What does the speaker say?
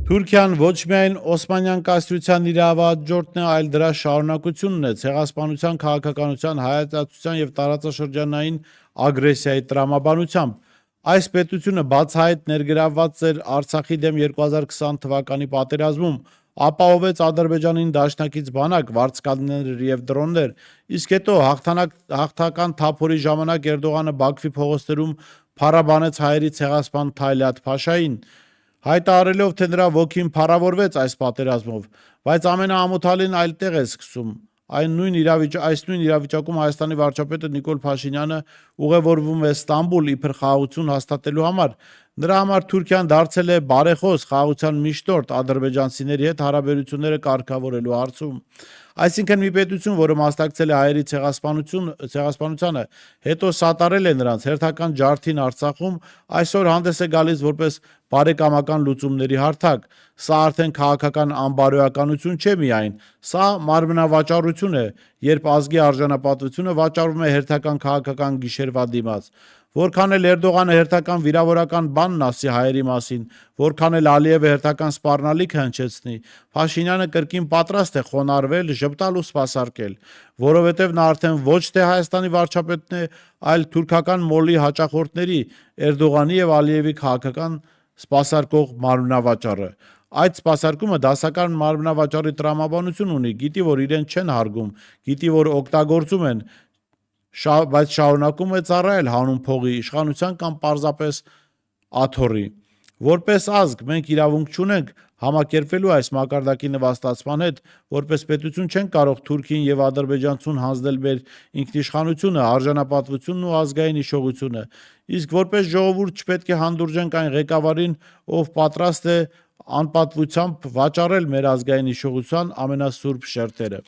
Թուրքիան ոչ միայն Օսմանյան կայսրության իրավահաջորդն է, այլ դրա շարունակությունն է ցեղասպանության, քաղաքականության, հայեցակցության եւ տարածաշրջանային ագրեսիայի տրամաբանությամբ։ Այս պետությունը բացահայտ ներգրավված էր Արցախի դեմ 2020 թվականի պատերազմում, ապահովեց Ադրբեջանին դաշնակից բանակ, վարձկաններ եւ դրոններ, իսկ հետո հաղթական թափորի ժամանակ Էրդողանը Բաքվի փողոցներում փառաբանեց հայերի ցեղասպան Թայլատ Փաշային, հայտարարելով, թե նրա ոգին փառավորվեց այս պատերազմով, բայց ամենաամոթալին այլտեղ է սկսում։ Այս նույն իրավիճակում Հայաստանի վարչապետը Նիկոլ Փաշինյանը ուղևորվում է Ստամբուլ իբր խաղաղություն հաստատելու համար։ Նրա համար Թուրքիան դարձել է բարեխոս, խաղաղության միջնորդ ադրբեջանցիների հետ հարաբերությունները կարգավորելու հարցում։ Այսինքն մի պետություն, որը մասնակցել է հայերի ցեղասպանությանը, հետո սատարել է նրանց հերթական ջարդին Արցախում, այսօր հանդես է գալիս որպես բարեկամական լուծումների հարթակ։ Սա արդեն քաղաքական անբարոյականություն չէ միայն, սա մարմնավաճառություն է, երբ ազգի արժանապատվությունը վաճառվում է հերթական քաղաքական գիշերվա դիմաց։ Որքան էլ Էրդողանը հերթական վիրավորական բանն ասի հայերի մասին, որքան էլ Ալիևը հերթական սպառնալիք հնչեցնի, Փաշինյանը կրկին պատրաստ է խոնարհվել, ժպտալ ու սպասարկել, որովհետև նա արդեն ոչ թե Հայաստանի վարչապետն է, այլ թուրքական մոլի հաճախորդների Էրդողանի եւ Ալիևի քաղաքական սպասարկող մարմնավաճառը։ Այդ սպասարկումը դասական մարմնավաճառի տրամաբանություն ունի, գիտի, որ իրեն չեն հարգում, գիտի, որ օգտագործում են, բայց շարունակում է ծառայել հանուն փողի, իշխանության կամ պարզապես աթոռի։ Որպես ազգ մենք իրավունք չունենք համակերպվելու այս մակարդակի նվաստացման հետ, որպես պետություն չենք կարող Թուրքին եւ Ադրբեջանցուն հանձնել մեր ինքնիշխանությունը, արժանապատվությունն ու ազգային հիշողությունը, իսկ որպես ժողովուրդ չպետք է հանդուրժենք այն ղեկավարին, ով պատրաստ է անպատվությամբ վաճառել մեր ազգային հիշողության ամենասուրբ շերտերը։